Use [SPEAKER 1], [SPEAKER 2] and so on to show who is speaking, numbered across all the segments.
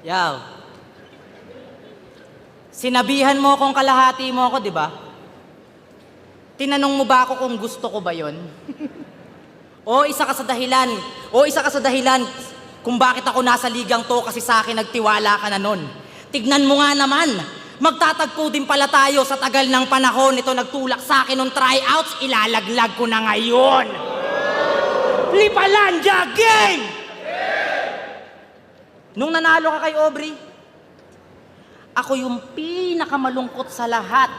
[SPEAKER 1] Yaw. Sinabihan mo kung kalahati mo ako, di ba? Tinanong mo ba ako kung gusto ko ba yon? O isa ka sa dahilan kung bakit ako nasa ligang to kasi sa akin nagtiwala ka na nun. Tignan mo nga naman, magtatagpo din pala tayo sa tagal ng panahon. Ito nagtulak sa akin nung tryouts, ilalaglag ko na ngayon. Lipalandia Gang! Nung nanalo ka kay Aubrey, ako yung pinakamalungkot sa lahat.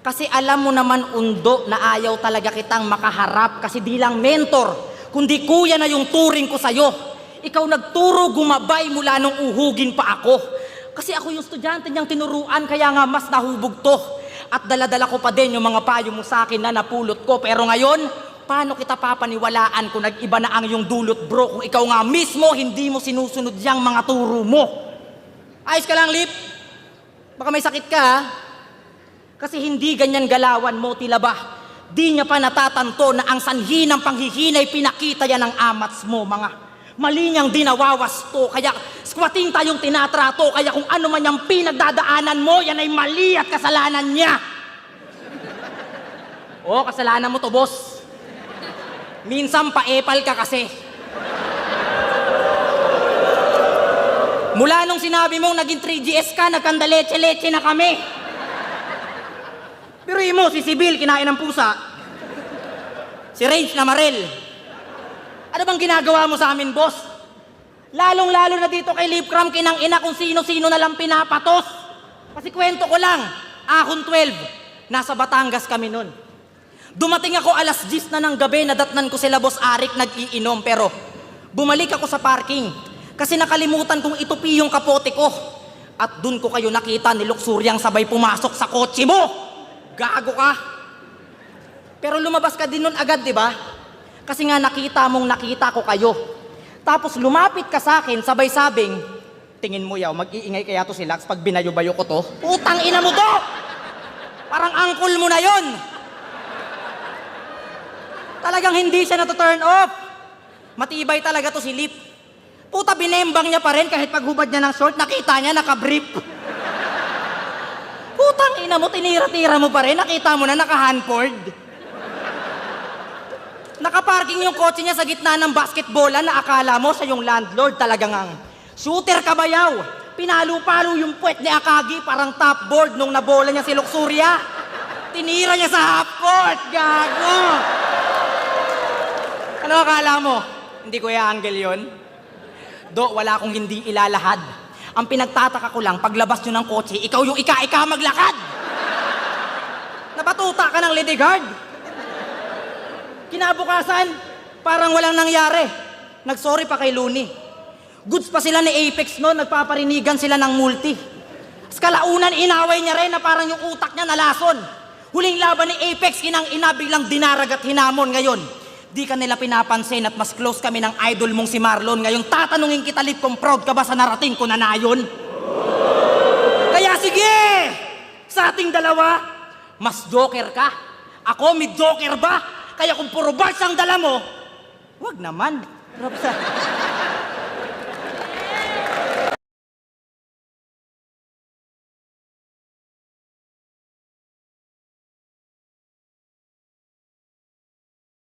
[SPEAKER 1] Kasi alam mo naman, Undo, na ayaw talaga kitang makaharap kasi di lang mentor, kundi kuya na yung turing ko sa'yo. Ikaw nagturo gumabay mula nung uhugin pa ako. Kasi ako yung estudyante niyang tinuruan, kaya nga mas nahubog to. At dala-dala ko pa din yung mga payo mo sa akin na napulot ko. Pero ngayon, paano kita papaniwalaan kung nag-iba na ang iyong dulot, bro? Kung ikaw nga mismo, hindi mo sinusunod yang mga turo mo. Ayos ka lang, Lip. Baka may sakit ka, ha? Kasi hindi ganyan galawan mo, tila ba? Di niya pa natatanto na ang sanhi ng panghihinay pinakita yan ng amats mo, mga mali niyang dinawawasto. Kaya squating tayong tinatrato. Kaya kung ano man yung pinagdadaanan mo, yan ay mali at kasalanan niya. Oo, kasalanan mo to, boss. Minsan pa-epal ka kasi. Mula nung sinabi mong naging 3GS ka, nagkandaleche-leche na kami. Pero mo, si Sibil, kinain ng pusa. Si Range na Marel. Ano bang ginagawa mo sa amin, boss? Lalong-lalo na dito kay Lipcram, kinang-ina kung sino-sino na lang pinapatos. Kasi kwento ko lang, ahon 12, nasa Batangas kami nun. Dumating ako alas 10 na ng gabi, nadatnan ko sila Boss Arik nag-iinom, pero bumalik ako sa parking kasi nakalimutan kong itupi yung kapote ko. At dun ko kayo nakita ni Luksuryang sabay pumasok sa kotse mo. Gago ka. Pero lumabas ka din nun agad, di ba? Kasi nga nakita ko kayo. Tapos lumapit ka sa akin, sabay sabing, tingin mo yaw, mag-iingay kaya to si Lax pag binayo-bayo ko to? Putang ina mo to! Parang angkol mo na yon. Talagang hindi siya na-turn off. Matibay talaga to si Lip. Puta, binembang niya pa rin kahit paghubad niya ng short, nakita niya naka-brief. Putang ina mo, tinira-tira mo pa rin, nakita mo na naka-handboard. Nakaparking yung kotse niya sa gitna ng basketballan na akala mo siya yung landlord. Talagang ang shooter kabayaw. Pinalo-palo yung puwet ni Akagi, parang top board nung nabola niya si Luxuria. Tinira niya sa half court, gago. Ano akala mo? Hindi ko i-angle yun? Do, wala akong hindi ilalahad. Ang pinagtataka ko lang, paglabas nyo ng kotse, ikaw yung ika-ika maglakad. Napatuta ka ng Ledigard. Kinabukasan, parang walang nangyari. Nagsorry pa kay Looney. Goods pa sila ni Apex noon, nagpaparinigan sila ng multi. As kalaunan, inaway niya rin na parang yung utak niya nalason. Huling laban ni Apex, kinang-ina biglang dinarag at hinamon. Ngayon, di ka nila pinapansin at mas close kami ng idol mong si Marlon. Ngayon, tatanungin kita, Lip, kung proud ka ba sa narating ko na nayon? Kaya sige! Sa ating dalawa, mas joker ka. Ako, mid-joker ba? Kaya kung puro bars ang dala mo, wag naman.